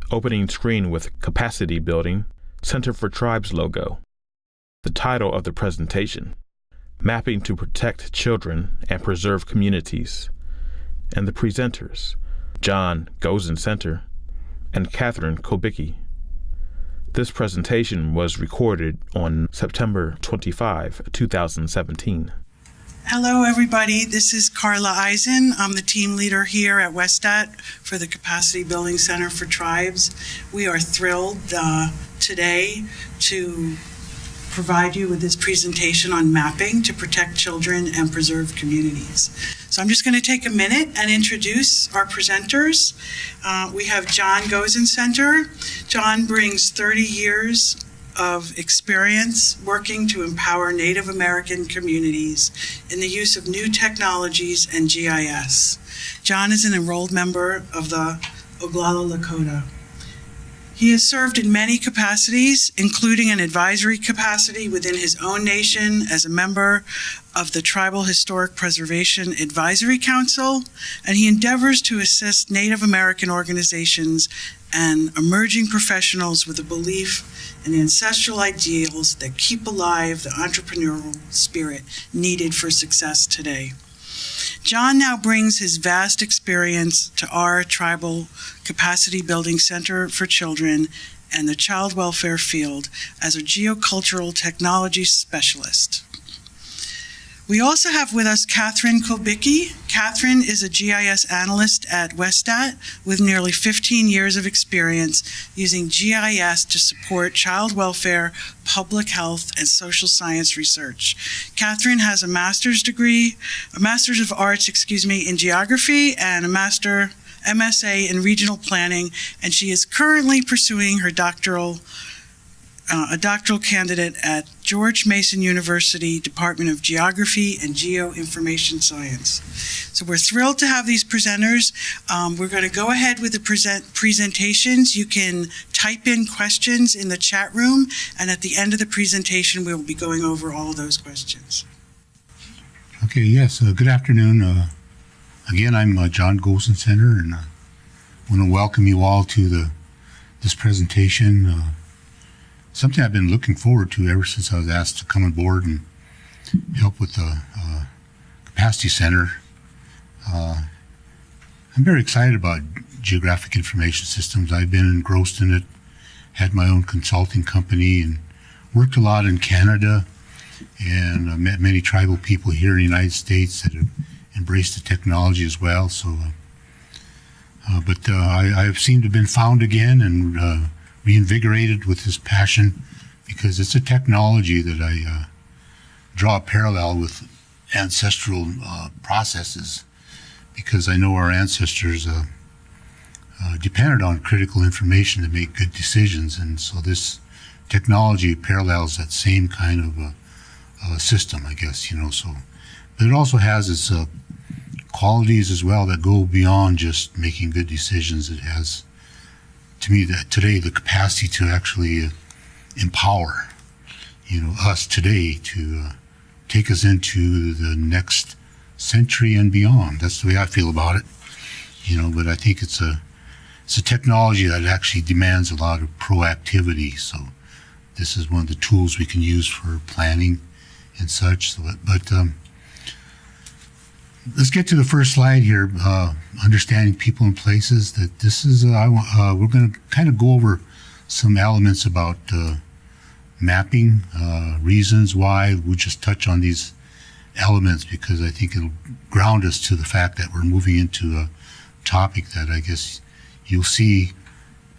Opening screen with capacity building, Center for Tribes logo. The title of the presentation, Mapping to Protect Children and Preserve Communities. And the presenters, John Gozen Center and Catherine Kobicki. This presentation was recorded on September 25, 2017. Hello, everybody. This is Carla Eisen. I'm the team leader here at WSDOT for the Capacity Building Center for Tribes. We are thrilled today to provide you with this presentation on mapping to protect children and preserve communities. So I'm just going to take a minute and introduce our presenters. We have John Gozen Center. John brings 30 years of experience working to empower Native American communities in the use of new technologies and GIS. John is an enrolled member of the Oglala Lakota. He has served in many capacities, including an advisory capacity within his own nation as a member of the Tribal Historic Preservation Advisory Council, and he endeavors to assist Native American organizations and emerging professionals with a belief in ancestral ideals that keep alive the entrepreneurial spirit needed for success today. John now brings his vast experience to our Tribal Capacity Building Center for Children and the child welfare field as a geocultural technology specialist. We also have with us Catherine Kobicki. Catherine is a GIS analyst at WSDOT with nearly 15 years of experience using GIS to support child welfare, public health, and social science research. Catherine has a master's of arts, in geography and a MSA in regional planning, and she is currently pursuing her doctoral candidate at George Mason University Department of Geography and Information Science. So we're thrilled to have these presenters. We're going to go ahead with the presentations. You can type in questions in the chat room, and at the end of the presentation, we will be going over all of those questions. Okay, yes, good afternoon. Again, I'm John Gozen Center, and I want to welcome you all to this presentation. Something I've been looking forward to ever since I was asked to come on board and help with the Capacity Center. I'm very excited about Geographic Information Systems. I've been engrossed in it, had my own consulting company, and worked a lot in Canada, and met many tribal people here in the United States that have embraced the technology as well. So, I've seemed to have been found again and reinvigorated with this passion, because it's a technology that I draw a parallel with ancestral processes, because I know our ancestors depended on critical information to make good decisions, and so this technology parallels that same kind of system, I guess, so. But it also has its qualities as well that go beyond just making good decisions. It has, to me, that today the capacity to actually empower, us today to take us into the next century and beyond. That's the way I feel about it, But I think it's a technology that actually demands a lot of proactivity. So this is one of the tools we can use for planning and such. So, but let's get to the first slide here, understanding people and places. That this is, we're going to kind of go over some elements about mapping, reasons why. We'll just touch on these elements because I think it'll ground us to the fact that we're moving into a topic that I guess you'll see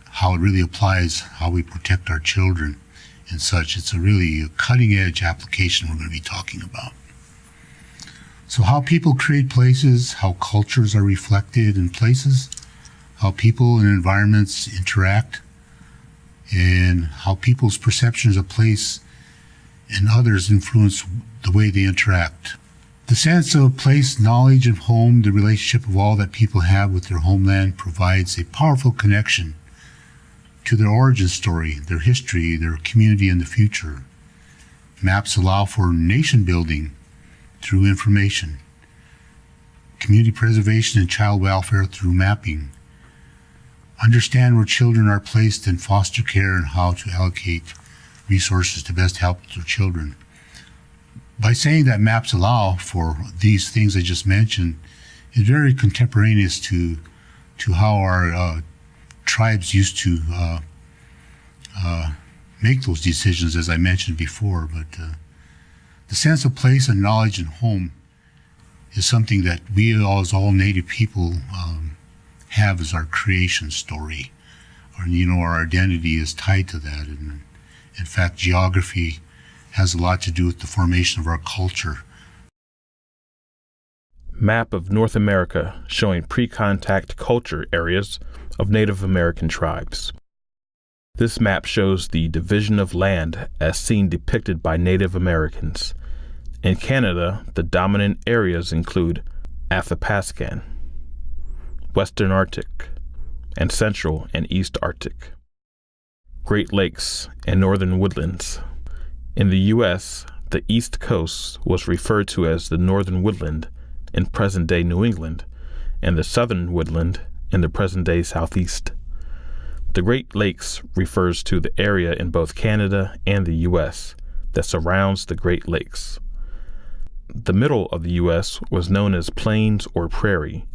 how it really applies, how we protect our children and such. It's a really cutting edge application we're going to be talking about. So how people create places, how cultures are reflected in places, how people and environments interact, and how people's perceptions of place and others influence the way they interact. The sense of place, knowledge of home, the relationship of all that people have with their homeland provides a powerful connection to their origin story, their history, their community, and the future. Maps allow for nation building through information, community preservation and child welfare through mapping. understand where children are placed in foster care and how to allocate resources to best help their children. By saying that maps allow for these things I just mentioned, is very contemporaneous to how our tribes used to make those decisions, as I mentioned before. But the sense of place and knowledge and home is something that we as all Native people have as our creation story. Or, our identity is tied to that. And in fact, geography has a lot to do with the formation of our culture. Map of North America showing pre-contact culture areas of Native American tribes. This map shows the division of land as seen depicted by Native Americans. In Canada, the dominant areas include Athabascan, Western Arctic, and Central and East Arctic, Great Lakes, and Northern Woodlands. In the U.S., the East Coast was referred to as the Northern Woodland in present-day New England, and the Southern Woodland in the present-day Southeast. The Great Lakes refers to the area in both Canada and the U.S. that surrounds the Great Lakes. The middle of the U.S. was known as plains or prairie.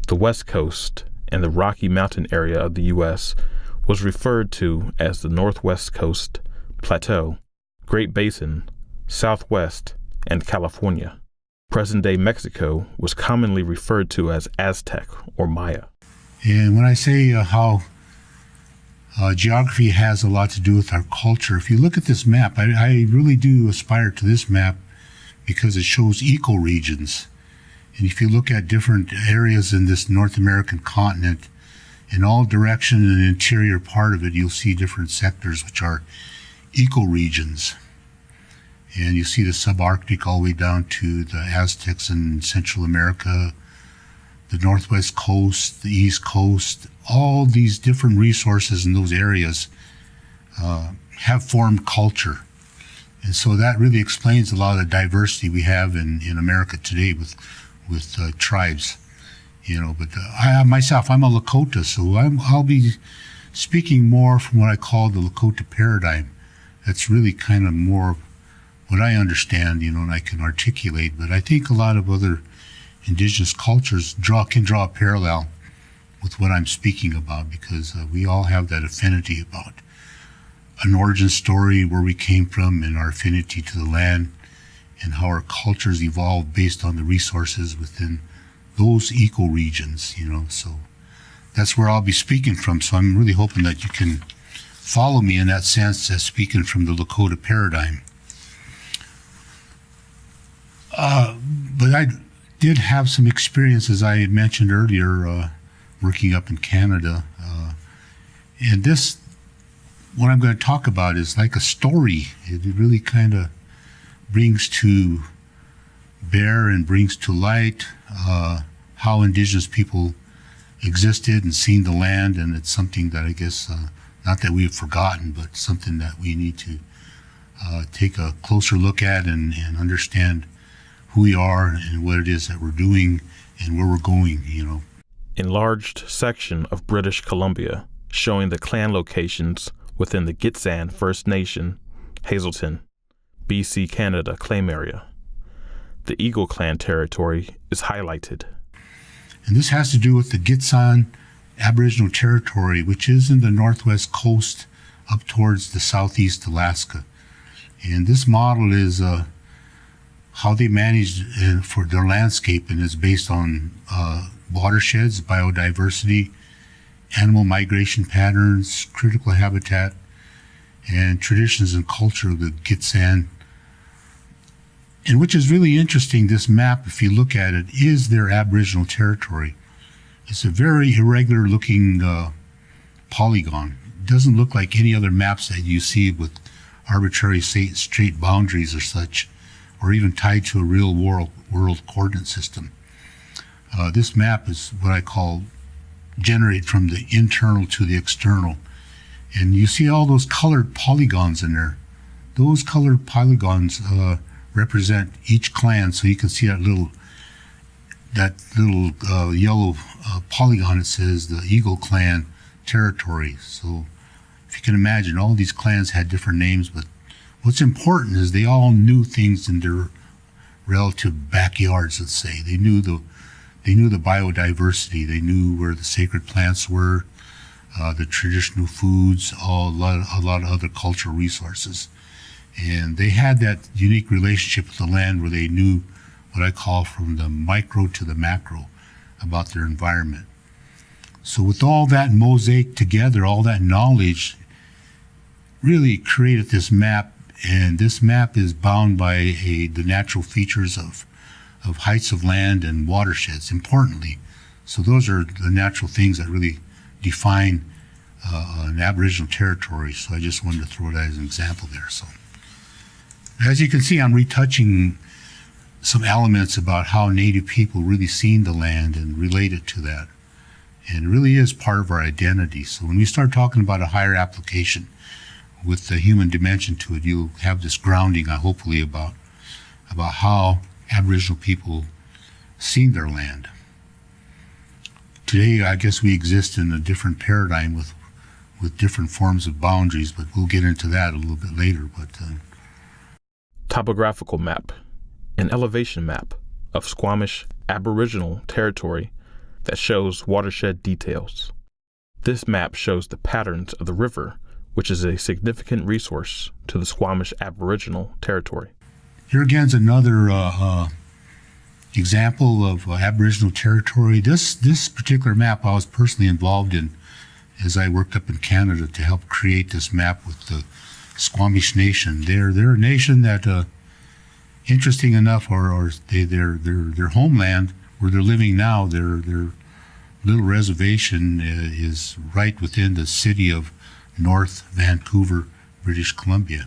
The West Coast and the Rocky Mountain area of the U.S. was referred to as the Northwest Coast, Plateau, Great Basin, Southwest, and California. Present-day Mexico was commonly referred to as Aztec or Maya. And when I say how geography has a lot to do with our culture, if you look at this map, I really do aspire to this map because it shows ecoregions. And if you look at different areas in this North American continent, in all direction in the interior part of it, you'll see different sectors which are ecoregions. And you see the subarctic all the way down to the Aztecs in Central America, the Northwest Coast, the East Coast. All these different resources in those areas have formed culture. And so that really explains a lot of the diversity we have in America today with tribes. But myself, I'm a Lakota, so I'll be speaking more from what I call the Lakota paradigm. That's really kind of more what I understand, and I can articulate. But I think a lot of other indigenous cultures can draw a parallel with what I'm speaking about, because we all have that affinity about an origin story, where we came from, and our affinity to the land, and how our cultures evolved based on the resources within those ecoregions, So that's where I'll be speaking from. So I'm really hoping that you can follow me in that sense as speaking from the Lakota paradigm. But I did have some experience, as I had mentioned earlier, working up in Canada. And this, what I'm going to talk about, is like a story. It really kind of brings to bear and brings to light how indigenous people existed and seen the land. And it's something that I guess, not that we've forgotten, but something that we need to take a closer look at and understand who we are and what it is that we're doing and where we're going, Enlarged section of British Columbia showing the clan locations within the Gitxsan First Nation, Hazelton, BC, Canada claim area. The Eagle Clan territory is highlighted. And this has to do with the Gitxsan Aboriginal territory, which is in the northwest coast up towards the southeast Alaska. And this model is how they managed for their landscape, and is based on watersheds, biodiversity, animal migration patterns, critical habitat, and traditions and culture of the Gitxsan. And which is really interesting, this map, if you look at it, is their Aboriginal territory. It's a very irregular looking polygon. It doesn't look like any other maps that you see with arbitrary straight boundaries or such, or even tied to a real world coordinate system. This map is what I call generate from the internal to the external. And you see all those colored polygons in there. Those colored polygons represent each clan. So you can see that little yellow polygon. It says the Eagle Clan, territory. So if you can imagine, all these clans had different names, but what's important is they all knew things in their relative backyards, let's say. They knew the biodiversity. They knew where the sacred plants were, the traditional foods, a lot of other cultural resources. And they had that unique relationship with the land where they knew what I call from the micro to the macro about their environment. So with all that mosaic together, all that knowledge really created this map, and this map is bound by the natural features of heights of land and watersheds, importantly. So those are the natural things that really define an Aboriginal territory. So I just wanted to throw that as an example there. So as you can see, I'm retouching some elements about how Native people really seen the land and related to that. And it really is part of our identity. So when we start talking about a higher application with the human dimension to it, you'll have this grounding, hopefully, about how Aboriginal people seen their land. Today, I guess we exist in a different paradigm with different forms of boundaries, but we'll get into that a little bit later. But Topographical map, an elevation map of Squamish Aboriginal territory that shows watershed details. This map shows the patterns of the river, which is a significant resource to the Squamish Aboriginal territory. Here again is another example of Aboriginal territory. This particular map I was personally involved in as I worked up in Canada to help create this map with the Squamish Nation. They're a nation that, interesting enough, their homeland where they're living now, their little reservation is right within the city of North Vancouver, British Columbia.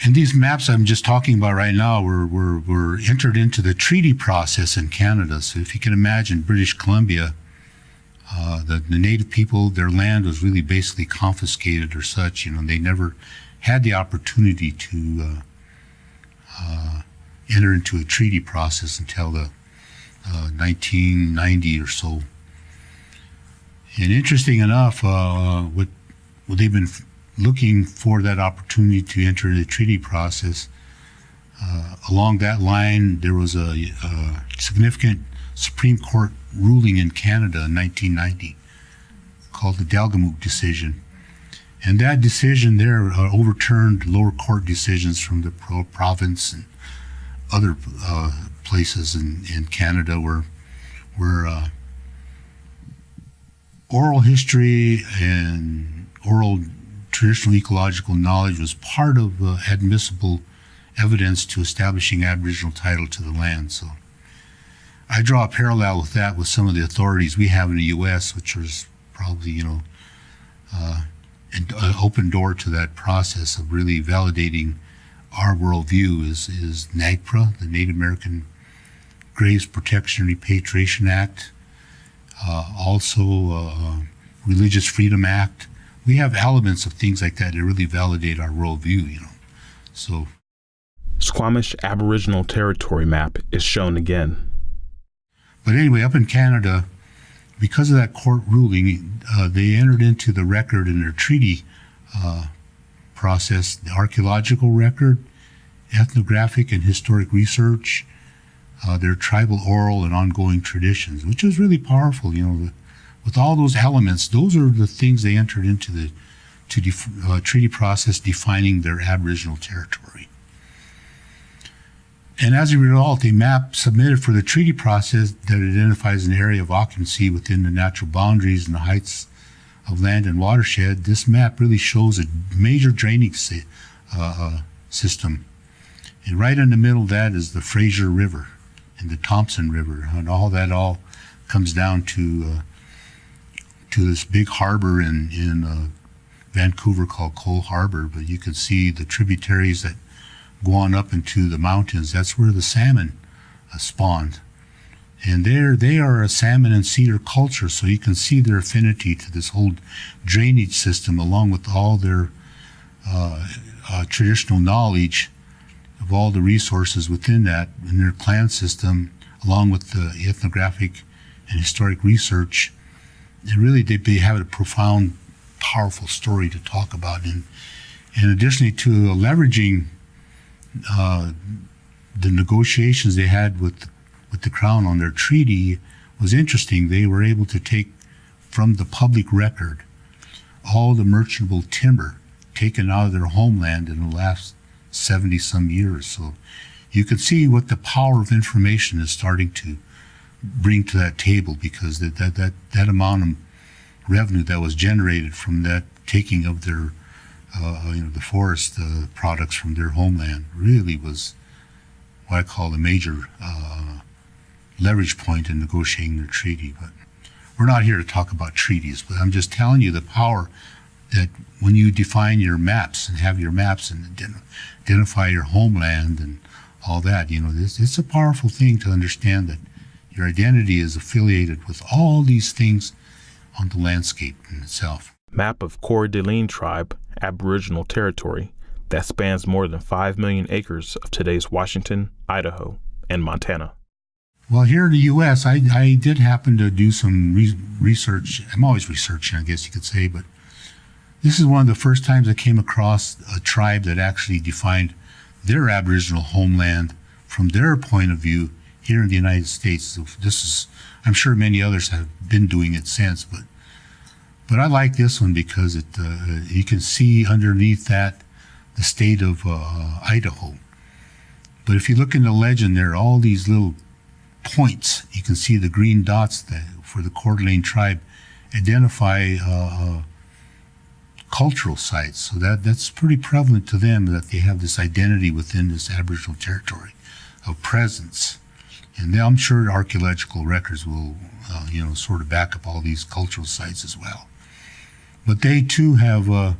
And these maps I'm just talking about right now were entered into the treaty process in Canada. So if you can imagine, British Columbia, the Native people, their land was really basically confiscated or such. You know, they never had the opportunity to enter into a treaty process until the 1990 or so. And interesting enough, what they've been looking for that opportunity to enter the treaty process. Along that line, there was a significant Supreme Court ruling in Canada in 1990 called the Delgamuukw decision. And that decision there overturned lower court decisions from the province and other places in Canada where oral history and oral traditional ecological knowledge was part of admissible evidence to establishing Aboriginal title to the land. So I draw a parallel with that with some of the authorities we have in the U.S., which was probably, an open door to that process of really validating our worldview is NAGPRA, the Native American Graves Protection and Repatriation Act, also Religious Freedom Act. We have elements of things like that really validate our worldview, So Squamish Aboriginal territory map is shown again. But anyway, up in Canada, because of that court ruling, they entered into the record in their treaty process, the archaeological record, ethnographic and historic research, their tribal oral and ongoing traditions, which was really powerful. With all those elements, those are the things they entered into the treaty process defining their Aboriginal territory. And as a result, a map submitted for the treaty process that identifies an area of occupancy within the natural boundaries and the heights of land and watershed. This map really shows a major drainage system. And right in the middle of that is the Fraser River and the Thompson River, and all that comes down to this big harbor in Vancouver called Cole Harbor. But you can see the tributaries that go on up into the mountains. That's where the salmon spawned. And they are a salmon and cedar culture, so you can see their affinity to this whole drainage system, along with all their traditional knowledge of all the resources within that, in their clan system, along with the ethnographic and historic research. they have a profound, powerful story to talk about. And additionally to leveraging the negotiations they had with the Crown on their treaty was interesting. They were able to take from the public record all the merchantable timber taken out of their homeland in the last 70-some years. So you can see what the power of information is starting to bring to that table, because that amount of revenue that was generated from that taking of their the forest products from their homeland really was what I call a major leverage point in negotiating their treaty. But we're not here to talk about treaties, but I'm just telling you the power that when you define your maps and have your maps and identify your homeland and all that, it's a powerful thing to understand that your identity is affiliated with all these things on the landscape in itself. Map of Coeur d'Alene Tribe, Aboriginal territory that spans more than 5 million acres of today's Washington, Idaho, and Montana. Well, here in the U.S., I did happen to do some research. I'm always researching, I guess you could say, but this is one of the first times I came across a tribe that actually defined their Aboriginal homeland from their point of view here in the United States. So this is, I'm sure many others have been doing it since, but I like this one because you can see underneath that the state of Idaho. But if you look in the legend, there are all these little points. You can see the green dots that for the Coeur d'Alene tribe identify cultural sites. So that's pretty prevalent to them, that they have this identity within this Aboriginal territory of presence. And I'm sure archaeological records will, sort of back up all these cultural sites as well. But they too have a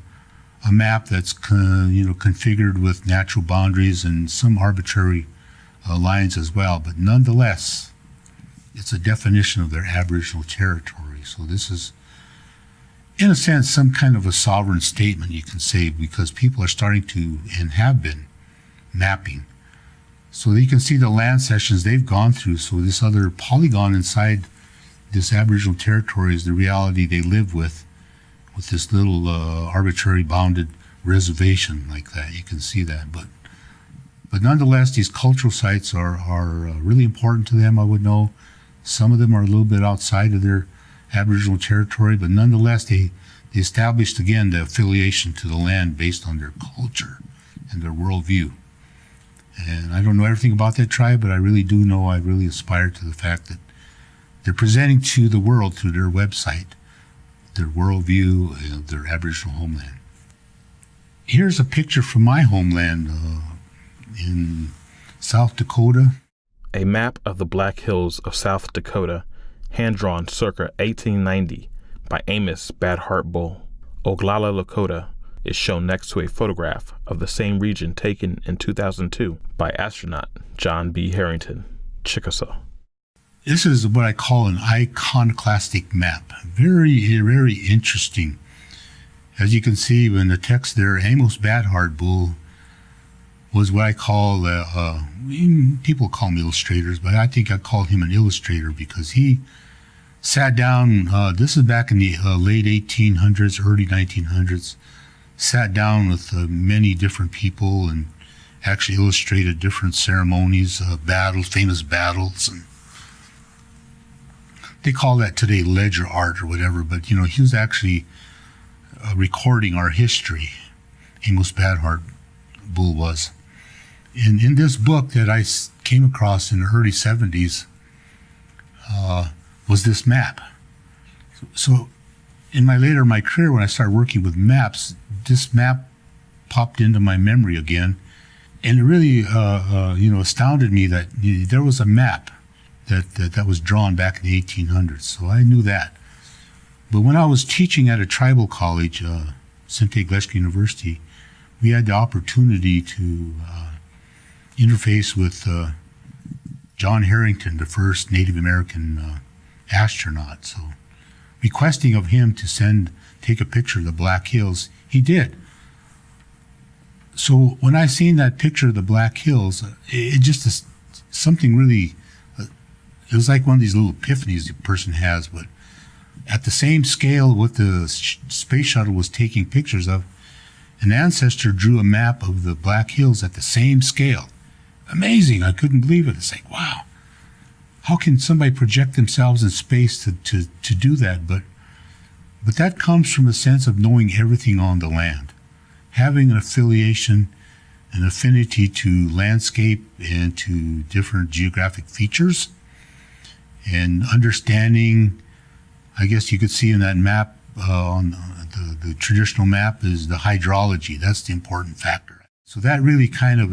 map that's, configured with natural boundaries and some arbitrary lines as well. But nonetheless, it's a definition of their Aboriginal territory. So this is, in a sense, some kind of a sovereign statement, you can say, because people are starting to, and have been, mapping. So you can see the land cessions they've gone through. So this other polygon inside this Aboriginal territory is the reality they live with this little arbitrary bounded reservation like that. You can see that. But nonetheless, these cultural sites are really important to them, I would know. Some of them are a little bit outside of their Aboriginal territory, but nonetheless, they established, again, the affiliation to the land based on their culture and their worldview. And I don't know everything about that tribe, but I really do know, I really aspire to the fact that they're presenting to the world through their website their worldview of their Aboriginal homeland. Here's a picture from my homeland in South Dakota. A map of the Black Hills of South Dakota, hand-drawn circa 1890 by Amos Bad Heart Bull. Oglala, Lakota, is shown next to a photograph of the same region taken in 2002 by astronaut John B. Harrington, Chickasaw. This is what I call an iconoclastic map. Very, very interesting. As you can see in the text there, Amos Bad Heart Bull was what I call, people call them illustrators, but I think I call him an illustrator because he sat down, this is back in the late 1800s, early 1900s, sat down with many different people and actually illustrated different ceremonies, battles, famous battles, and they call that today ledger art or whatever, but he was actually recording our history. Amos Bad Heart Bull was. And in this book that I came across in the early 70s was this map. So in my career, when I started working with maps, this map popped into my memory again. And it really, astounded me that there was a map that was drawn back in the 1800s. So I knew that. But when I was teaching at a tribal college, Sinte Gleska University, we had the opportunity to interface with John Harrington, the first Native American astronaut. So requesting of him to take a picture of the Black Hills, he did. So when I seen that picture of the Black Hills, it just is something really, it was like one of these little epiphanies a person has, but at the same scale what the space shuttle was taking pictures of, an ancestor drew a map of the Black Hills at the same scale. Amazing. I couldn't believe it. It's like, wow, how can somebody project themselves in space to do that? But that comes from a sense of knowing everything on the land, having an affiliation, an affinity to landscape and to different geographic features, and understanding, I guess you could see in that map, on the traditional map, is the hydrology. That's the important factor. So that really kind of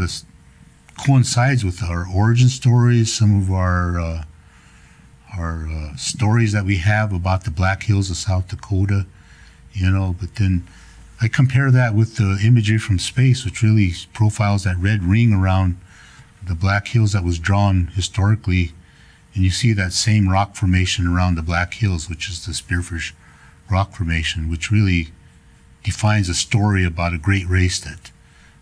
coincides with our origin stories, some of our stories that we have about the Black Hills of South Dakota, but then I compare that with the imagery from space, which really profiles that red ring around the Black Hills that was drawn historically, and you see that same rock formation around the Black Hills, which is the Spearfish Rock Formation, which really defines a story about a great race that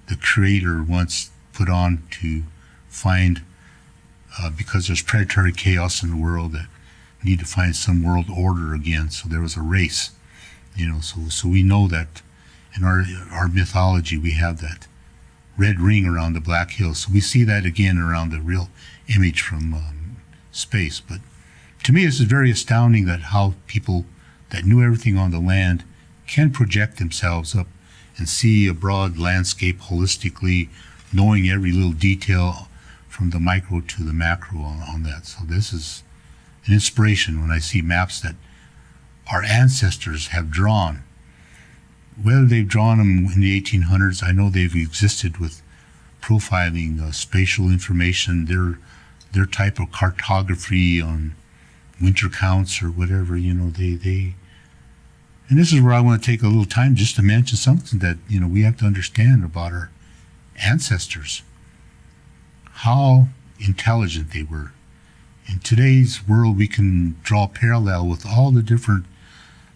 the Creator once put on to find, because there's predatory chaos in the world, that need to find some world order again. So there was a race, so we know that in our mythology we have that red ring around the Black Hills. So we see that again around the real image from space. But to me, this is very astounding that how people that knew everything on the land can project themselves up and see a broad landscape holistically, knowing every little detail from the micro to the macro on that. So this is an inspiration when I see maps that our ancestors have drawn. Whether they've drawn them in the 1800s, I know they've existed with profiling, spatial information, their type of cartography on winter counts or whatever, they and this is where I want to take a little time just to mention something that, we have to understand about our ancestors, how intelligent they were. In today's world, we can draw a parallel with all the different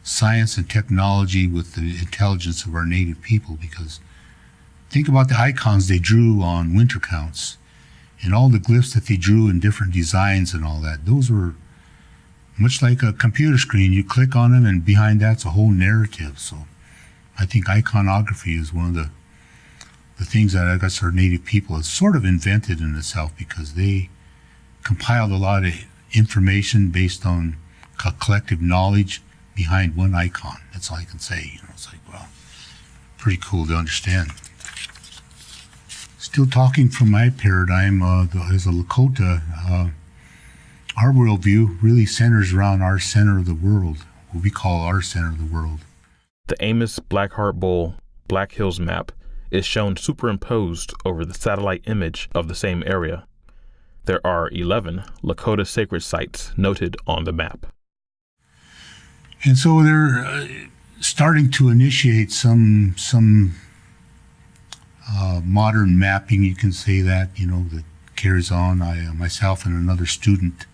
science and technology with the intelligence of our native people, because think about the icons they drew on winter counts and all the glyphs that they drew in different designs and all that. Those were much like a computer screen. You click on them and behind that's a whole narrative. So I think iconography is one of the things that I guess our native people have sort of invented in itself, because they compiled a lot of information based on collective knowledge behind one icon. That's all I can say. It's like, wow, pretty cool to understand. Still talking from my paradigm as a Lakota, our worldview really centers around our center of the world, what we call our center of the world. The Amos Blackheart Bowl Black Hills map is shown superimposed over the satellite image of the same area. There are 11 Lakota sacred sites noted on the map. And so they're starting to initiate some modern mapping, you can say that, that carries on. I myself and another student,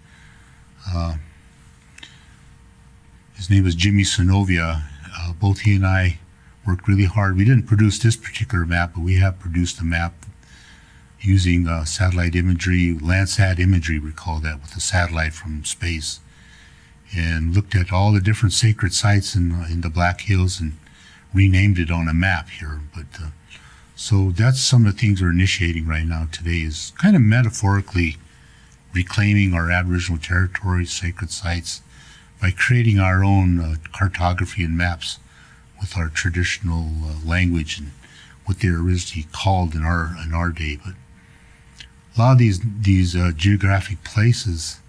his name was Jimmy Sinovia, both he and I worked really hard. We didn't produce this particular map, but we have produced a map using satellite imagery, Landsat imagery, we call that, with a satellite from space, and looked at all the different sacred sites in the Black Hills and renamed it on a map here. But so that's some of the things we're initiating right now today, is kind of metaphorically reclaiming our Aboriginal territories, sacred sites, by creating our own cartography and maps with our traditional language and what they're originally called in our day. But a lot of these geographic places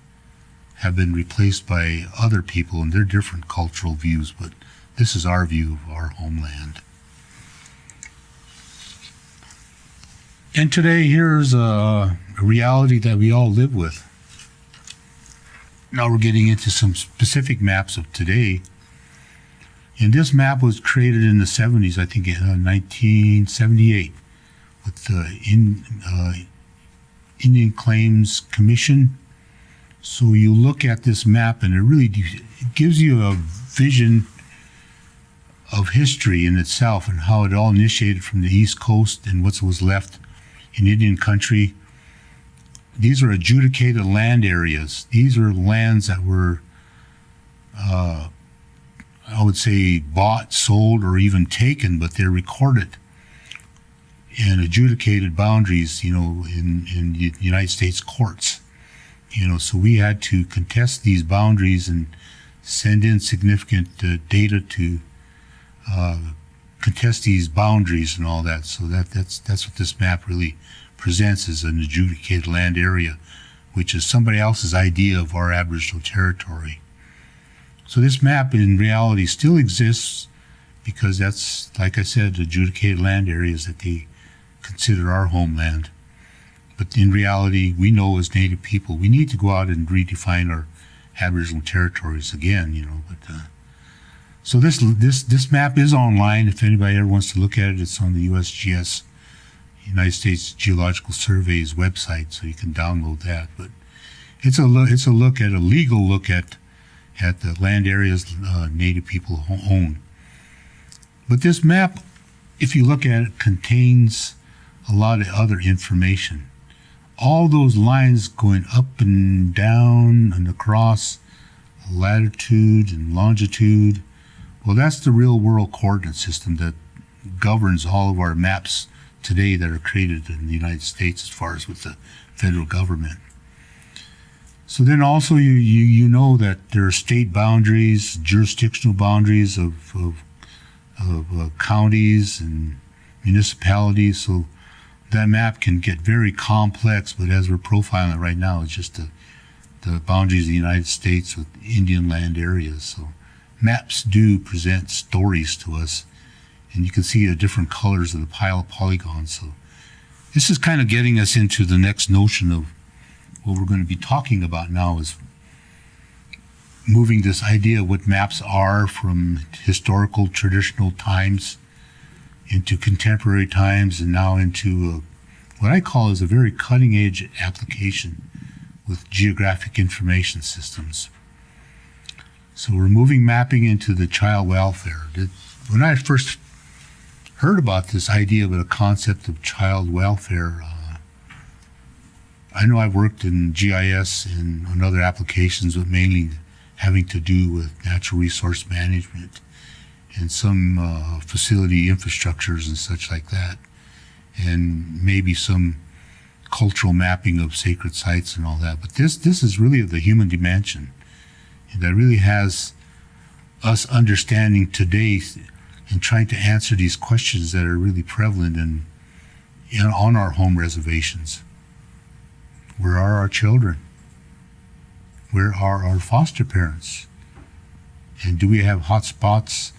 have been replaced by other people and their different cultural views, but this is our view of our homeland. And today, here's a reality that we all live with. Now we're getting into some specific maps of today. And this map was created in the 70s, I think, 1978, with the Indian Claims Commission. So you look at this map and it gives you a vision of history in itself and how it all initiated from the East Coast and what was left in Indian country. These are adjudicated land areas. These are lands that were I would say, bought, sold, or even taken, but they're recorded and adjudicated boundaries, in the United States courts. So we had to contest these boundaries and send in significant data to contest these boundaries and all that. So that's what this map really presents, as an adjudicated land area, which is somebody else's idea of our Aboriginal territory. So this map in reality still exists because that's, like I said, adjudicated land areas that they consider our homeland. But in reality, we know as Native people, we need to go out and redefine our Aboriginal territories again, So this map is online. If anybody ever wants to look at it, it's on the USGS, United States Geological Survey's website, so you can download that. But it's a legal look at the land areas Native people own. But this map, if you look at it, contains a lot of other information. All those lines going up and down and across, latitude and longitude, well, that's the real world coordinate system that governs all of our maps today that are created in the United States as far as with the federal government. So then also you know that there are state boundaries, jurisdictional boundaries of counties and municipalities. So that map can get very complex, but as we're profiling it right now, it's just the boundaries of the United States with Indian land areas. So maps do present stories to us, and you can see the different colors of the pile of polygons. So this is kind of getting us into the next notion of what we're going to be talking about now, is moving this idea of what maps are from historical, traditional times into contemporary times, and now into what I call is a very cutting-edge application with Geographic Information Systems. So we're moving mapping into the child welfare. When I first heard about this idea of a concept of child welfare, I know I've worked in GIS and on other applications, but mainly having to do with natural resource management and some facility infrastructures and such like that, and maybe some cultural mapping of sacred sites and all that. But this is really the human dimension that really has us understanding today and trying to answer these questions that are really prevalent on our home reservations. Where are our children? Where are our foster parents? And do we have hot spots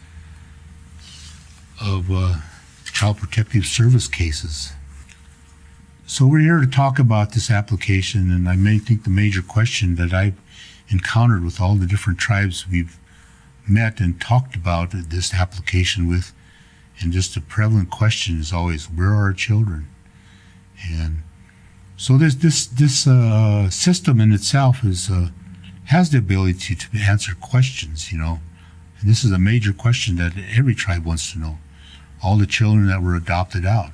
of Child Protective Service cases? So we're here to talk about this application, and I may think the major question that I've encountered with all the different tribes we've met and talked about this application with, and just a prevalent question is always, where are our children? And so this system in itself has the ability to answer questions, and this is a major question that every tribe wants to know. All the children that were adopted out,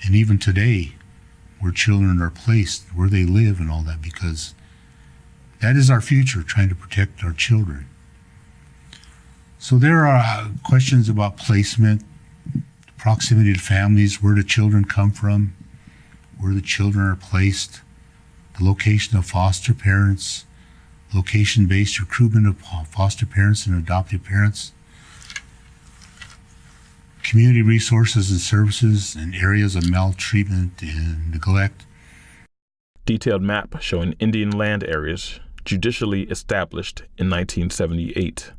and even today, where children are placed, where they live and all that, because that is our future, trying to protect our children. So there are questions about placement, proximity to families, where the children come from, where the children are placed, the location of foster parents, location-based recruitment of foster parents and adoptive parents, community resources and services, and areas of maltreatment and neglect. Detailed map showing Indian land areas judicially established in 1978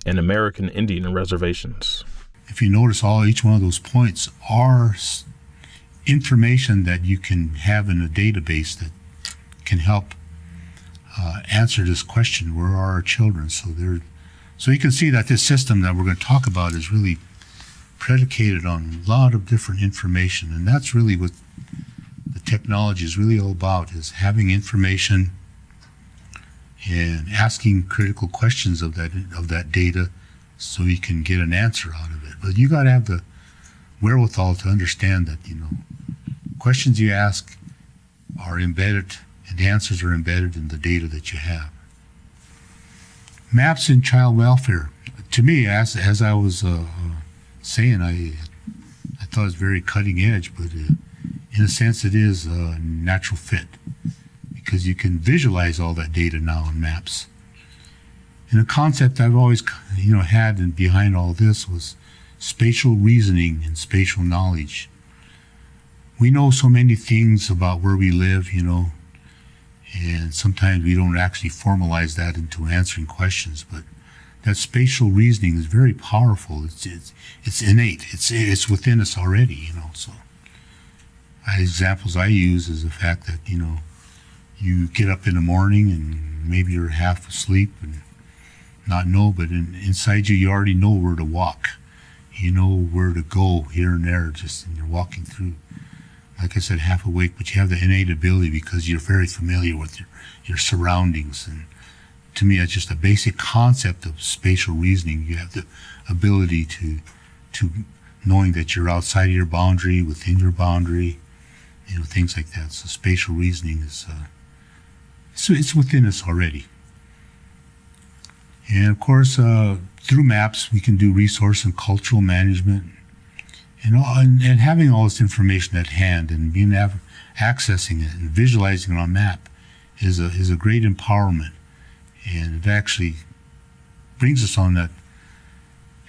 and American Indian reservations. If you notice, each one of those points are information that you can have in a database that can help answer this question, where are our children? So you can see that this system that we're going to talk about is really predicated on a lot of different information, and that's really what the technology is really all about, is having information and asking critical questions of that data so you can get an answer out of it. But you got to have the wherewithal to understand that, questions you ask are embedded and the answers are embedded in the data that you have. Maps in child welfare. to me, as I was saying, I thought it was very cutting edge, but in a sense it is a natural fit because you can visualize all that data now on maps. And a concept I've always had and behind all this was spatial reasoning and spatial knowledge. We know so many things about where we live, and sometimes we don't actually formalize that into answering questions, but that spatial reasoning is very powerful. It's innate. It's within us already, So examples I use is the fact that, you get up in the morning and maybe you're half asleep and not know, but inside you already know where to walk. You know where to go here and there, and you're walking through. Like I said, half awake, but you have the innate ability because you're very familiar with your surroundings. And to me, that's just a basic concept of spatial reasoning. You have the ability to knowing that you're outside of your boundary, within your boundary, things like that. So spatial reasoning is it's within us already. And of course, through maps, we can do resource and cultural management, and having all this information at hand and accessing it and visualizing it on map is a great empowerment. And it actually brings us on that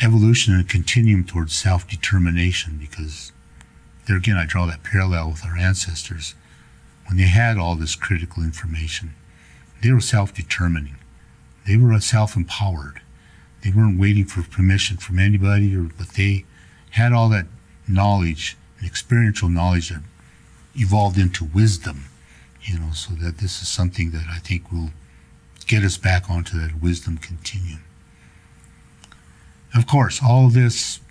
evolution and continuum towards self-determination, because there again, I draw that parallel with our ancestors. When they had all this critical information, they were self-determining. They were self-empowered. They weren't waiting for permission from anybody, but they had all that knowledge, and experiential knowledge that evolved into wisdom, so that this is something that I think will get us back onto that wisdom continuum. Of course, all of this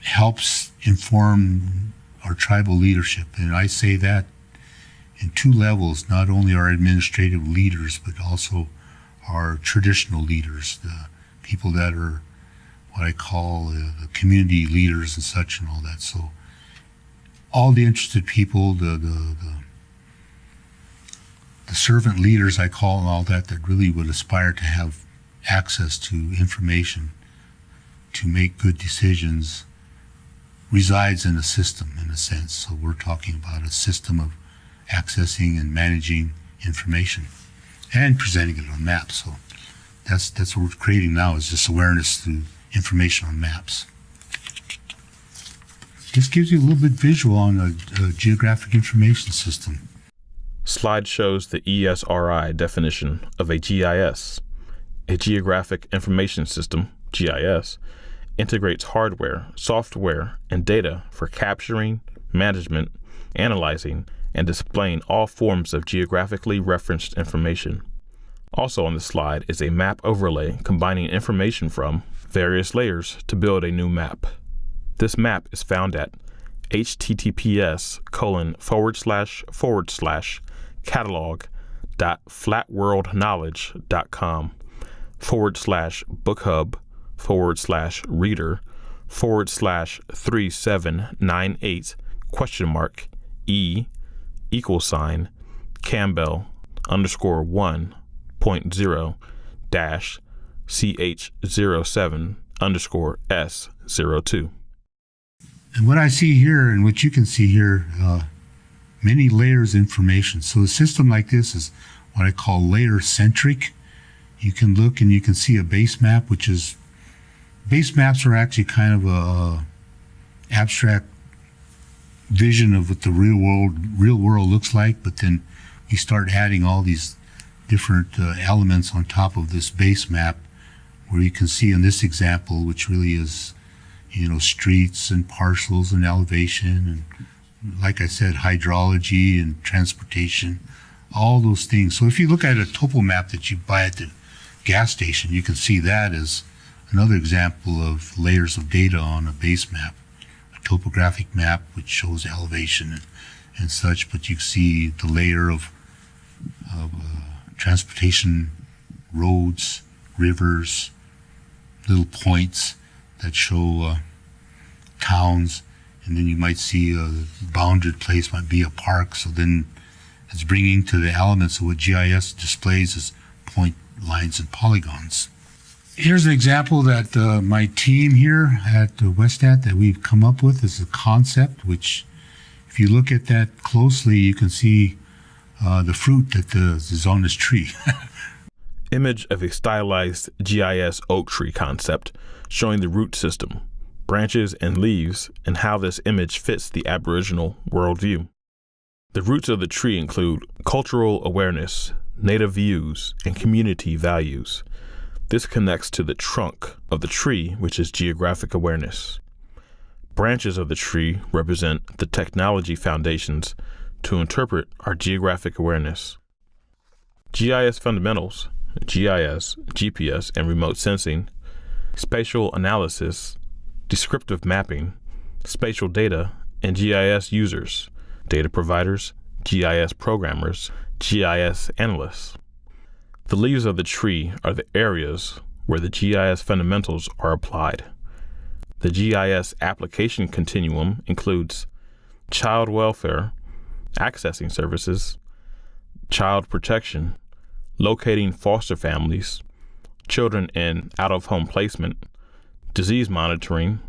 helps inform our tribal leadership, and I say that in two levels, not only our administrative leaders, but also our traditional leaders, the people that are what I call the community leaders and such and all that. So all the interested people, the servant leaders I call and all that really would aspire to have access to information to make good decisions resides in a system, in a sense. So we're talking about a system of accessing and managing information and presenting it on maps. So that's what we're creating now, is this awareness through information on maps. This gives you a little bit visual on a geographic information system. Slide shows the ESRI definition of a GIS. A Geographic Information System, GIS, integrates hardware, software, and data for capturing, management, analyzing, and displaying all forms of geographically referenced information. Also on the slide is a map overlay combining information from various layers to build a new map. This map is found at https://catalog.flatworldknowledge.com/E=Campbell_1.0-CH07_S02. And what I see here, and what you can see here, many layers of information. So a system like this is what I call layer-centric. You can look and you can see a base map, base maps are actually kind of a abstract vision of what the real world looks like, but then we start adding all these different elements on top of this base map, where you can see in this example, which really is streets and parcels and elevation and, like I said, hydrology and transportation, all those things. So if you look at a topo map that you buy at the gas station, you can see that as another example of layers of data on a base map. A topographic map which shows elevation and such, but you see the layer of transportation, roads, rivers, little points that show towns, and then you might see a bounded place might be a park. So then it's bringing to the elements of what GIS displays as point lines and polygons. Here's an example that my team here at Westat that we've come up with as a concept, which if you look at that closely, you can see the fruit that is on this tree. Image of a stylized GIS oak tree concept showing the root system, branches and leaves, and how this image fits the Aboriginal worldview. The roots of the tree include cultural awareness, native views, and community values. This connects to the trunk of the tree, which is geographic awareness. Branches of the tree represent the technology foundations to interpret our geographic awareness. GIS fundamentals, GIS, GPS, and remote sensing, spatial analysis, descriptive mapping, spatial data, and GIS users, data providers, GIS programmers, GIS analysts. The leaves of the tree are the areas where the GIS fundamentals are applied. The GIS application continuum includes child welfare, accessing services, child protection, locating foster families, children in out-of-home placement, disease monitoring,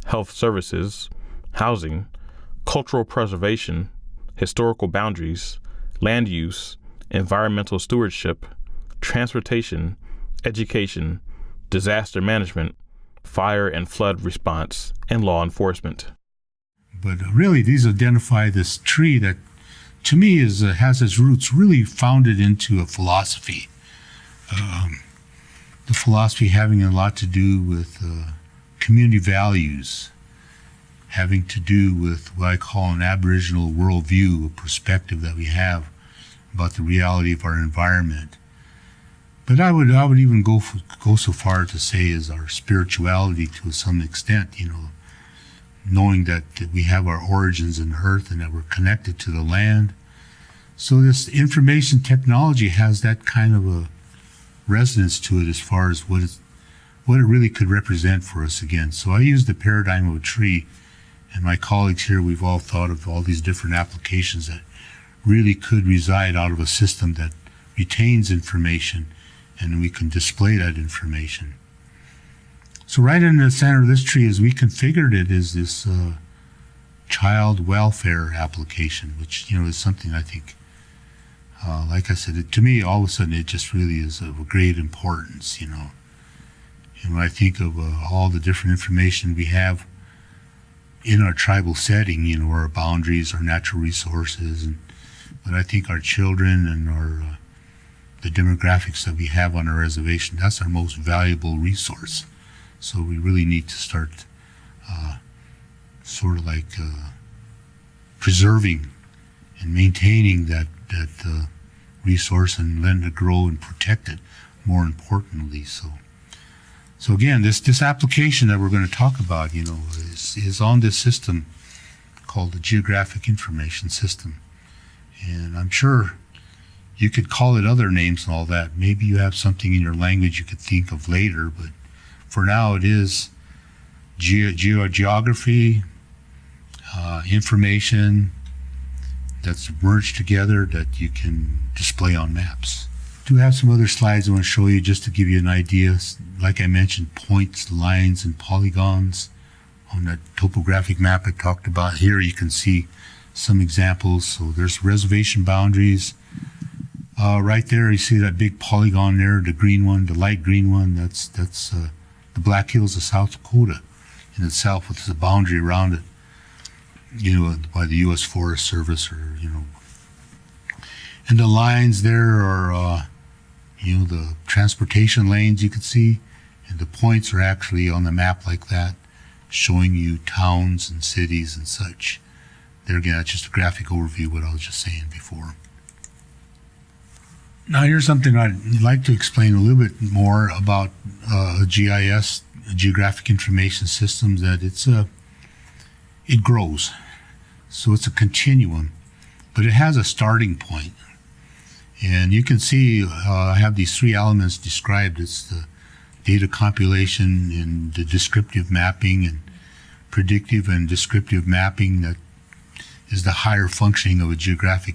health services, housing, cultural preservation, historical boundaries, land use, environmental stewardship, transportation, education, disaster management, fire and flood response, and law enforcement. But really, these identify this tree that, to me, has its roots really founded into a philosophy. The philosophy having a lot to do with community values, having to do with what I call an Aboriginal worldview, a perspective that we have about the reality of our environment. But I would even go so far to say is our spirituality to some extent, knowing that we have our origins in earth and that we're connected to the land. So this information technology has that kind of a resonance to it as far as what it really could represent for us again. So I use the paradigm of a tree, and my colleagues here, we've all thought of all these different applications that really could reside out of a system that retains information, and we can display that information. So right in the center of this tree, as we configured it, is this child welfare application, which is something I think, like I said, to me, all of a sudden, it just really is of great importance. And when I think of all the different information we have in our tribal setting, our boundaries, our natural resources, but I think our children and our the demographics that we have on our reservation, that's our most valuable resource. So we really need to start sort of like preserving and maintaining that resource and letting it grow and protect it, more importantly. So again, this application that we're going to talk about, is on this system called the Geographic Information System. And I'm sure you could call it other names and all that. Maybe you have something in your language you could think of later, but for now it is geography, information that's merged together that you can display on maps. I do have some other slides I want to show you just to give you an idea. Like I mentioned, points, lines, and polygons on that topographic map I talked about. Here you can see some examples. So there's reservation boundaries. Right there, you see that big polygon there, the green one, the light green one. That's the Black Hills of South Dakota in itself, with the boundary around it, by the U.S. Forest Service, And the lines there are, the transportation lanes you can see, and the points are actually on the map like that, showing you towns and cities and such. There again, that's just a graphic overview of what I was just saying before. Now here's something I'd like to explain a little bit more about GIS, Geographic Information Systems, that it grows. So it's a continuum, but it has a starting point. And you can see I have these three elements described. It's the data compilation and the descriptive mapping, and predictive and descriptive mapping that is the higher functioning of a geographic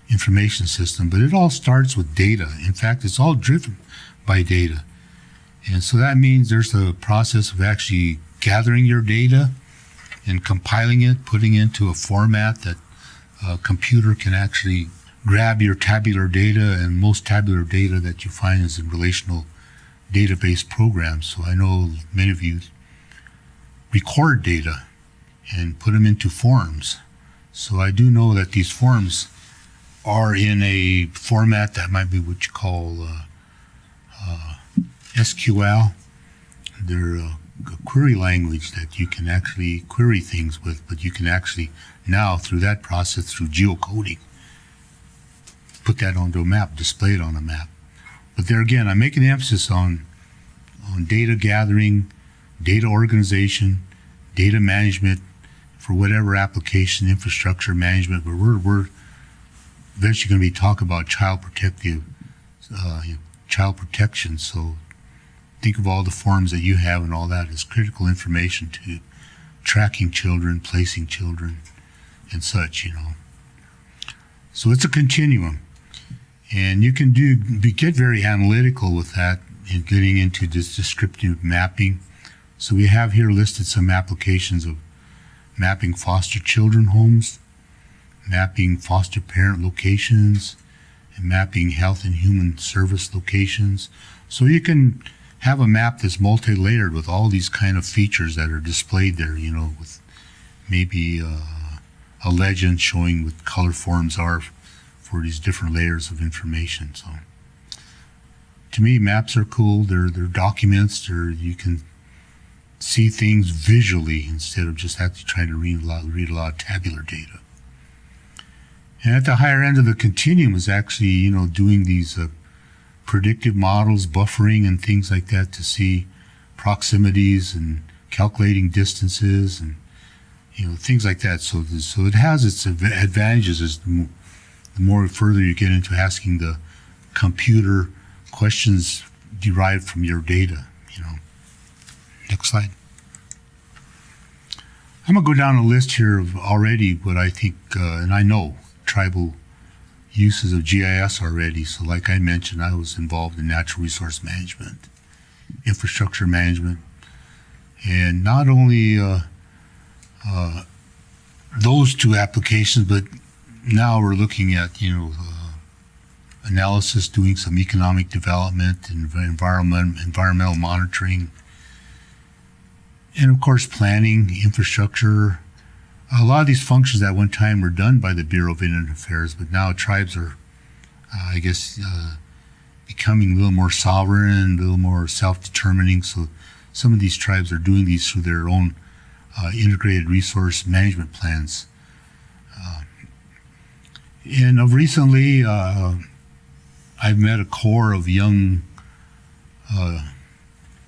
information system. But it all starts with data. In fact, it's all driven by data. And so that means there's a process of actually gathering your data and compiling it, putting it into a format that a computer can actually grab your tabular data, and most tabular data that you find is in relational database programs. So I know many of you record data and put them into forms. So I do know that these forms are in a format that might be what you call SQL. They're a query language that you can actually query things with, but you can actually now, through that process, through geocoding, put that onto a map, display it on a map. But there again, I'm making emphasis on data gathering, data organization, data management for whatever application, infrastructure management, but we're eventually going to be talking about child protection. So think of all the forms that you have, and all that is critical information to tracking children, placing children, and such, So it's a continuum. And you can get very analytical with that in getting into this descriptive mapping. So we have here listed some applications of mapping foster children homes, mapping foster parent locations, and mapping health and human service locations. So you can have a map that's multi-layered with all these kind of features that are displayed there, with maybe a legend showing what color forms are for these different layers of information. So to me, maps are cool. They're documents. You can see things visually instead of just having to try to read a lot of tabular data. And at the higher end of the continuum is actually, doing these predictive models, buffering and things like that to see proximities and calculating distances and, things like that. So it has its advantages as the more further you get into asking the computer questions derived from your data, Next slide. I'm going to go down a list here of already what I think, and I know tribal uses of GIS already. So like I mentioned, I was involved in natural resource management, infrastructure management, and not only those two applications, but now we're looking at, analysis, doing some economic development and environmental monitoring, and of course planning, infrastructure. A lot of these functions at one time were done by the Bureau of Indian Affairs, but now tribes are, becoming a little more sovereign, a little more self-determining. So some of these tribes are doing these through their own integrated resource management plans. And of recently, I've met a core of young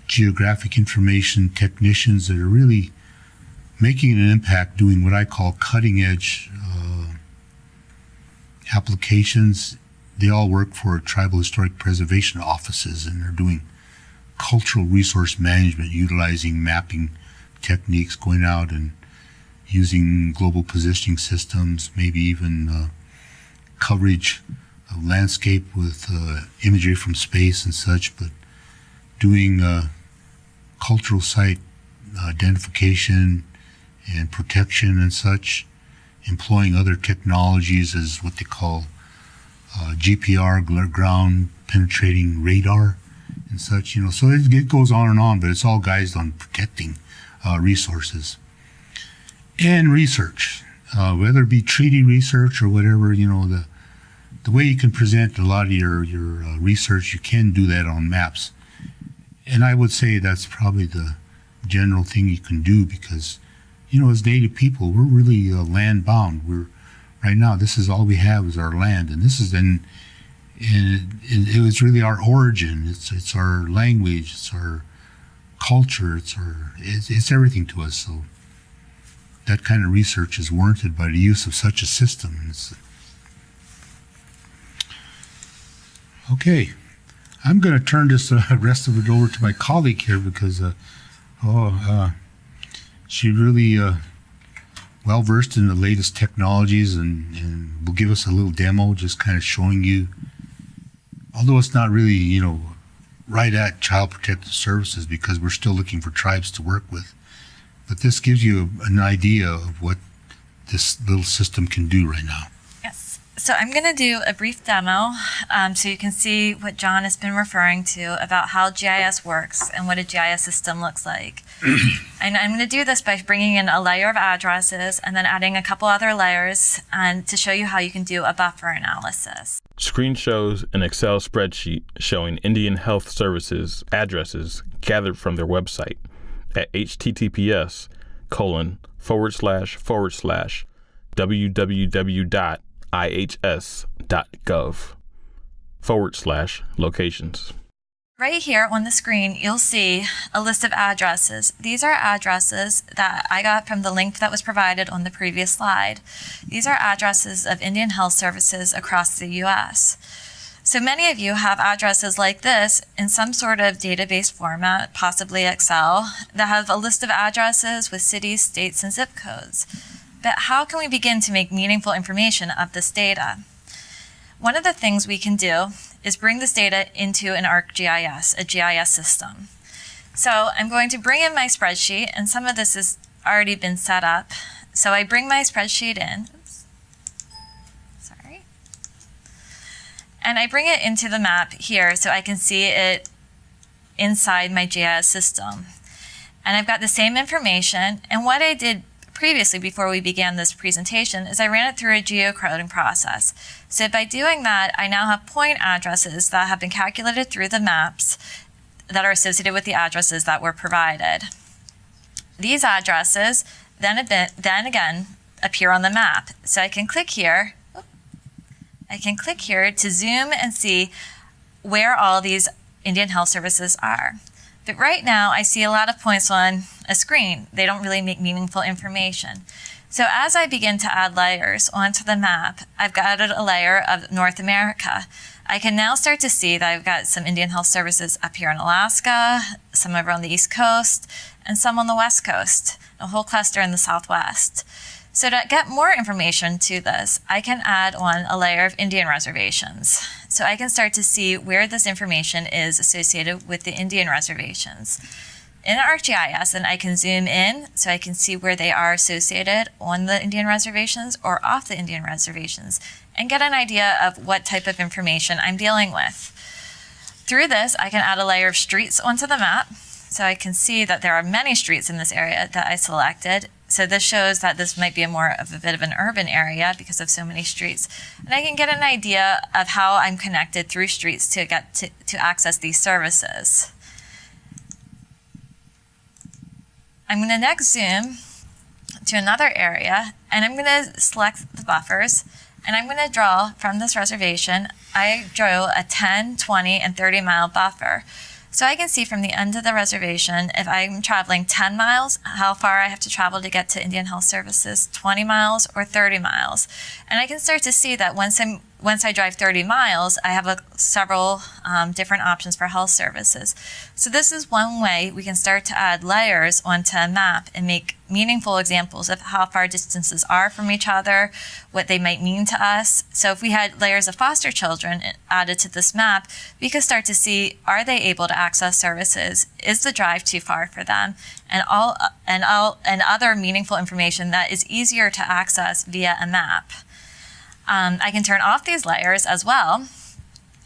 geographic information technicians that are really making an impact, doing what I call cutting edge applications. They all work for tribal historic preservation offices, and they're doing cultural resource management, utilizing mapping techniques, going out and using global positioning systems, maybe even coverage of landscape with imagery from space and such, but doing cultural site identification and protection and such, employing other technologies as what they call GPR, ground penetrating radar and such, so it goes on and on, but it's all guised on protecting resources. And research, whether it be treaty research or whatever, the way you can present a lot of your research, you can do that on maps. And I would say that's probably the general thing you can do because, as Native people, we're really land bound. Right now, this is all we have is our land, and this is it was really our origin. It's our language. It's our culture. It's everything to us. So that kind of research is warranted by the use of such a system. Okay, I'm going to turn this rest of it over to my colleague here because she really well versed in the latest technologies and will give us a little demo, just kind of showing you. Although it's not really right at Child Protective Services because we're still looking for tribes to work with. But this gives you an idea of what this little system can do right now. Yes. So I'm going to do a brief demo so you can see what John has been referring to about how GIS works and what a GIS system looks like. And I'm going to do this by bringing in a layer of addresses and then adding a couple other layers to show you how you can do a buffer analysis. Screen shows an Excel spreadsheet showing Indian Health Services addresses gathered from their website at https://www.ihs.gov/locations. Right here on the screen, you'll see a list of addresses. These are addresses that I got from the link that was provided on the previous slide. These are addresses of Indian Health Services across the U.S. So many of you have addresses like this in some sort of database format, possibly Excel, that have a list of addresses with cities, states, and zip codes. But how can we begin to make meaningful information of this data? One of the things we can do is bring this data into an ArcGIS, a GIS system. So I'm going to bring in my spreadsheet, and some of this has already been set up. So I bring my spreadsheet in. Oops. Sorry. And I bring it into the map here so I can see it inside my GIS system. And I've got the same information. And what I did previously, before we began this presentation, is I ran it through a geocoding process. So by doing that, I now have point addresses that have been calculated through the maps that are associated with the addresses that were provided. These addresses then again appear on the map. So I can click here. To zoom and see where all these Indian Health Services are. But right now, I see a lot of points on a screen. They don't really make meaningful information. So as I begin to add layers onto the map, I've added a layer of North America. I can now start to see that I've got some Indian Health Services up here in Alaska, some over on the East Coast, and some on the West Coast, a whole cluster in the Southwest. So to get more information to this, I can add on a layer of Indian reservations. So I can start to see where this information is associated with the Indian reservations. In ArcGIS, and I can zoom in so I can see where they are associated on the Indian reservations or off the Indian reservations and get an idea of what type of information I'm dealing with. Through this, I can add a layer of streets onto the map. So I can see that there are many streets in this area that I selected. So this shows that this might be a bit of an urban area because of so many streets. And I can get an idea of how I'm connected through streets to get to access these services. I'm going to next zoom to another area, and I'm going to select the buffers, and I'm going to draw from this reservation. I drew a 10, 20, and 30 mile buffer. So I can see from the end of the reservation, if I'm traveling 10 miles, how far I have to travel to get to Indian Health Services, 20 miles or 30 miles. And I can start to see that once I drive 30 miles, I have several different options for health services. So this is one way we can start to add layers onto a map and make meaningful examples of how far distances are from each other, what they might mean to us. So if we had layers of foster children added to this map, we could start to see, are they able to access services? Is the drive too far for them? And other meaningful information that is easier to access via a map. I can turn off these layers as well,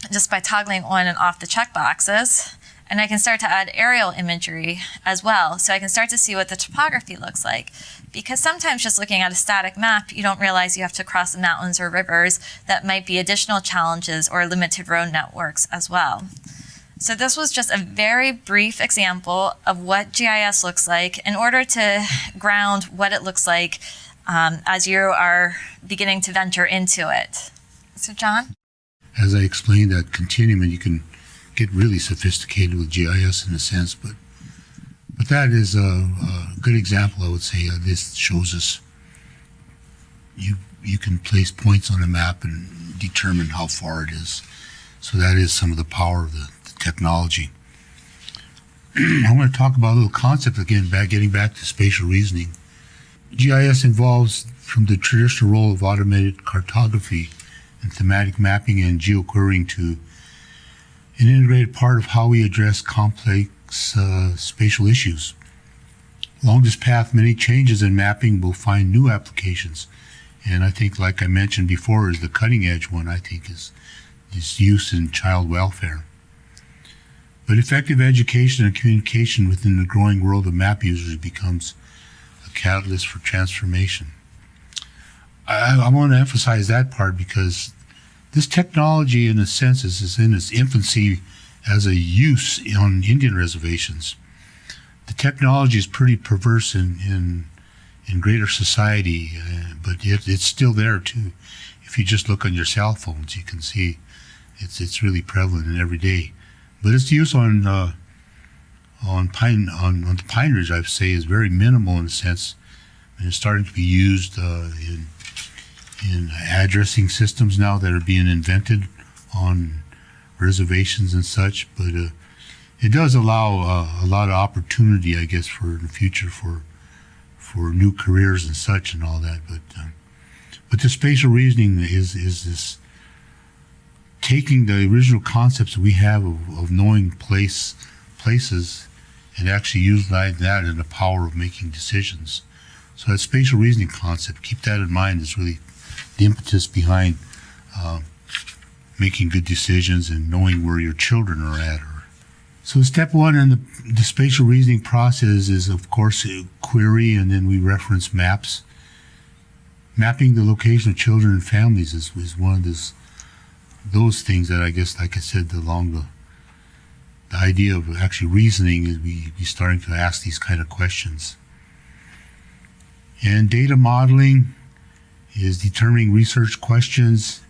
just by toggling on and off the checkboxes. And I can start to add aerial imagery as well, so I can start to see what the topography looks like. Because sometimes just looking at a static map, you don't realize you have to cross mountains or rivers that might be additional challenges or limited road networks as well. So this was just a very brief example of what GIS looks like in order to ground what it looks like as you are beginning to venture into it. So John? As I explained that continuum, and you can get really sophisticated with GIS in a sense, but that is a good example, I would say. This shows us you can place points on a map and determine how far it is. So that is some of the power of the technology. I want to talk about a little concept again, getting back to spatial reasoning. GIS involves from the traditional role of automated cartography and thematic mapping and geoquerying to an integrated part of how we address complex spatial issues. Along this path, many changes in mapping will find new applications. And I think, like I mentioned before, is the cutting edge one, I think, is use in child welfare. But effective education and communication within the growing world of map users becomes a catalyst for transformation. I want to emphasize that part because this technology, in a sense, is in its infancy as a use on Indian reservations. The technology is pretty perverse in greater society, but it's still there too. If you just look on your cell phones, you can see it's really prevalent in every day. But its use on the Pine Ridge, I'd say, is very minimal in a sense, and it's starting to be used in addressing systems now that are being invented on reservations and such. But it does allow a lot of opportunity, I guess, for the future for new careers and such and all that. But the spatial reasoning is this taking the original concepts that we have of knowing places and actually utilizing that in the power of making decisions. So that spatial reasoning concept, keep that in mind, is really the impetus behind making good decisions and knowing where your children are at. So step one in the spatial reasoning process is, of course, a query, and then we reference maps. Mapping the location of children and families is one of those things that, I guess, like I said, along the idea of actually reasoning is we starting to ask these kind of questions. And data modeling is determining research questions,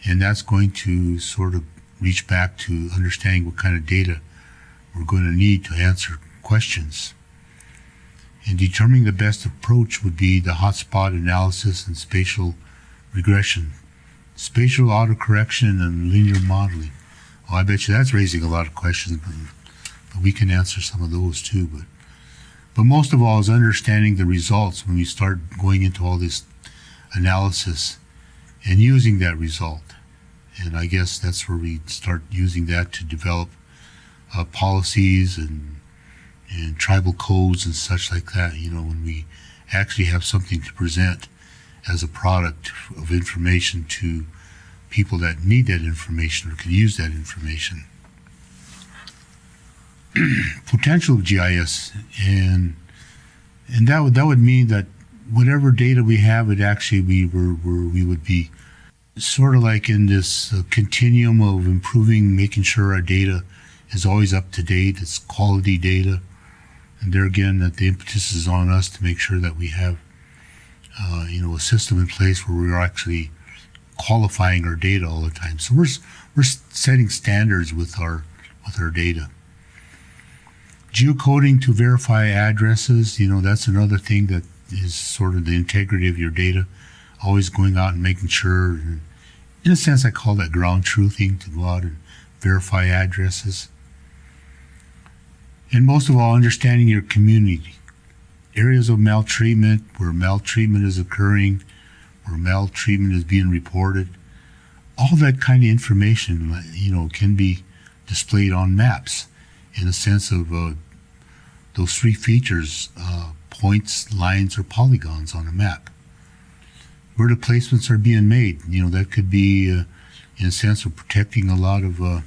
and that's going to sort of reach back to understanding what kind of data we're going to need to answer questions. And determining the best approach would be the hotspot analysis and spatial regression, spatial autocorrection, and linear modeling. Well, I bet you that's raising a lot of questions, but we can answer some of those too. But most of all is understanding the results when we start going into all this analysis and using that result. And I guess that's where we start using that to develop policies and tribal codes and such like that, when we actually have something to present as a product of information to people that need that information or can use that information. Potential of GIS, and that would mean that whatever data we have, it actually we would be sort of like in this continuum of improving, making sure our data is always up to date, it's quality data. And there again, that the impetus is on us to make sure that we have, a system in place where we're actually qualifying our data all the time. So we're setting standards with our data. Geocoding to verify addresses, that's another thing that is sort of the integrity of your data. Always going out and making sure. In a sense, I call that ground truthing, to go out and verify addresses. And most of all, understanding your community. Areas of maltreatment, where maltreatment is occurring, where maltreatment is being reported. All that kind of information, can be displayed on maps in a sense of those three features, points, lines, or polygons on a map. Where the placements are being made, that could be in a sense of protecting a lot of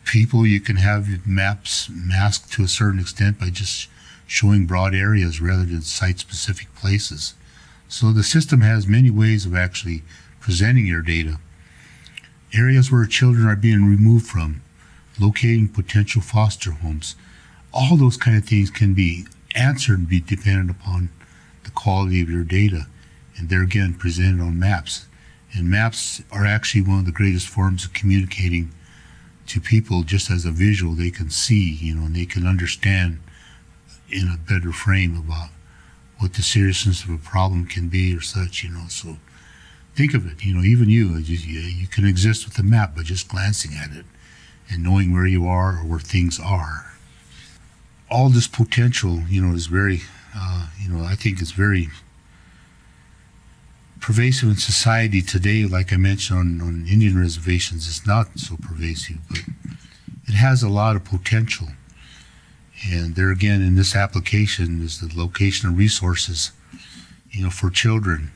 people. You can have maps masked to a certain extent by just showing broad areas rather than site-specific places. So the system has many ways of actually presenting your data. Areas where children are being removed from, locating potential foster homes. All those kind of things can be answered and be dependent upon the quality of your data. And they're again presented on maps. And maps are actually one of the greatest forms of communicating to people just as a visual. They can see, and they can understand in a better frame about what the seriousness of a problem can be or such, So think of it, even you can exist with a map by just glancing at it and knowing where you are or where things are. All this potential, is very, I think it's very pervasive in society today, like I mentioned on Indian reservations, it's not so pervasive, but it has a lot of potential. And there again, in this application, is the location of resources, for children,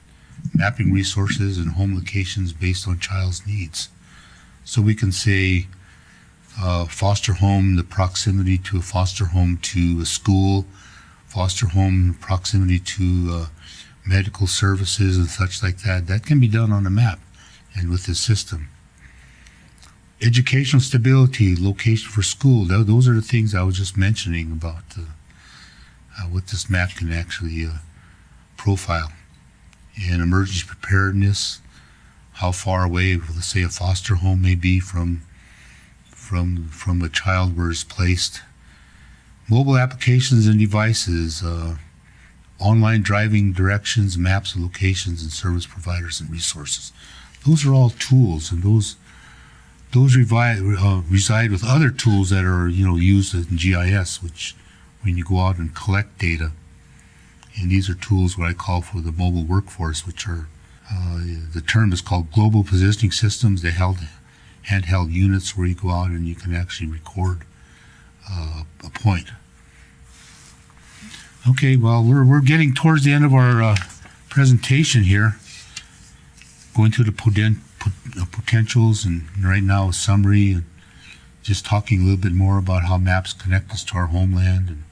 mapping resources and home locations based on child's needs. So we can say foster home, the proximity to a foster home to a school, foster home, proximity to medical services and such like that. That can be done on a map and with this system. Educational stability, location for school, those are the things I was just mentioning about what this map can actually profile. And emergency preparedness, how far away, let's say, a foster home may be from a child where it's placed. Mobile applications and devices, online driving directions, maps of locations and service providers and resources. Those are all tools, and those reside with other tools that are used in GIS, which when you go out and collect data. And these are tools what I call for the mobile workforce, which are the term is called global positioning systems. They handheld units where you go out and you can actually record a point. Okay, well, we're getting towards the end of our presentation here. Going through the potentials, and right now a summary, and just talking a little bit more about how maps connect us to our homeland, and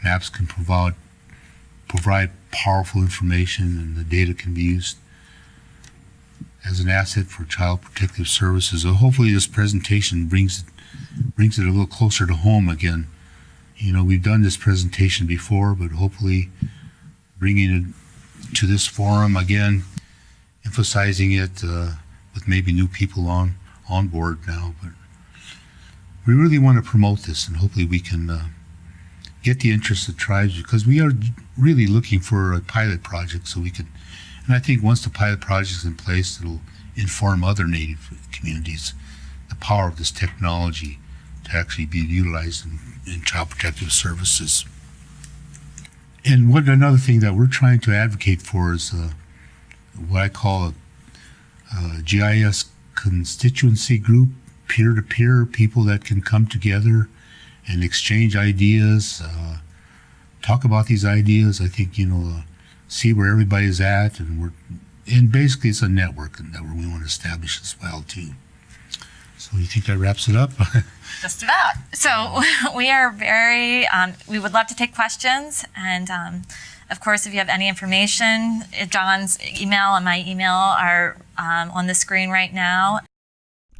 maps can provide powerful information, and the data can be used as an asset for child protective services. So hopefully this presentation brings it a little closer to home again. We've done this presentation before, but hopefully bringing it to this forum again, emphasizing it with maybe new people on board now. But we really want to promote this, and hopefully we can get the interest of tribes, because we are really looking for a pilot project so we can, and I think once the pilot project is in place, it'll inform other Native communities the power of this technology to actually be utilized in child protective services. And another thing that we're trying to advocate for is what I call a GIS constituency group, peer-to-peer, people that can come together and exchange ideas, talk about these ideas. I think, see where everybody's at, and basically it's a network that we want to establish as well too. So you think that wraps it up? Just about. So we are we would love to take questions, and of course, if you have any information, John's email and my email are on the screen right now.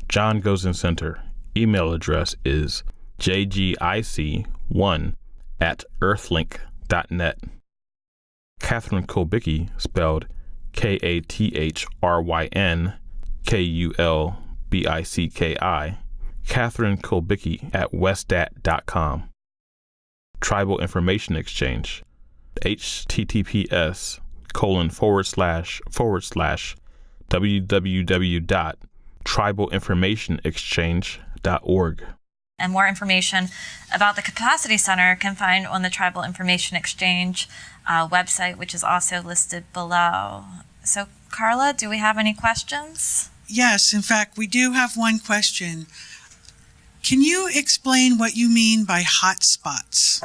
John Gozen Center. Email address is jgic1@earthlink.net. Catherine Kulbicki, spelled KathrynKulbicki, Catherine Kulbicki at westat.com. Tribal Information Exchange, https://www.tribalinformationexchange.org. And more information about the Capacity Center can find on the Tribal Information Exchange website, which is also listed below. So, Carla, do we have any questions? Yes, in fact, we do have one question. Can you explain what you mean by hotspots?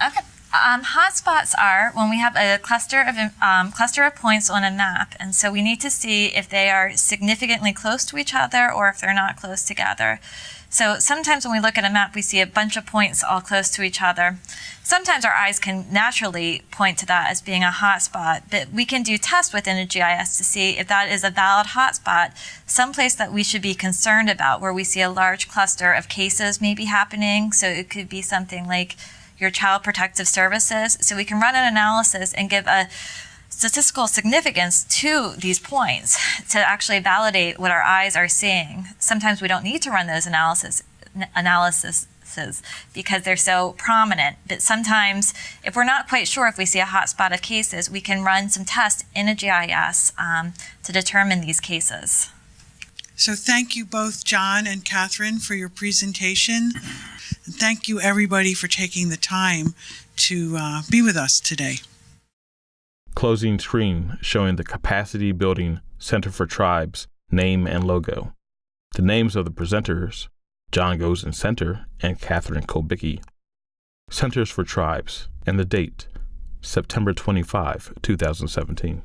Okay. Hotspots are when we have a cluster of points on a map, and so we need to see if they are significantly close to each other or if they're not close together. So sometimes when we look at a map, we see a bunch of points all close to each other. Sometimes our eyes can naturally point to that as being a hotspot, but we can do tests within a GIS to see if that is a valid hotspot, someplace that we should be concerned about, where we see a large cluster of cases maybe happening. So it could be something like your child protective services. So we can run an analysis and give a statistical significance to these points to actually validate what our eyes are seeing. Sometimes we don't need to run those analyses because they're so prominent. But sometimes, if we're not quite sure if we see a hotspot of cases, we can run some tests in a GIS to determine these cases. So thank you both, John and Catherine, for your presentation. And thank you, everybody, for taking the time to be with us today. Closing screen showing the Capacity Building Center for Tribes name and logo. The names of the presenters, John Gozen Center and Catherine Kolbicki. Centers for Tribes, and the date, September 25, 2017.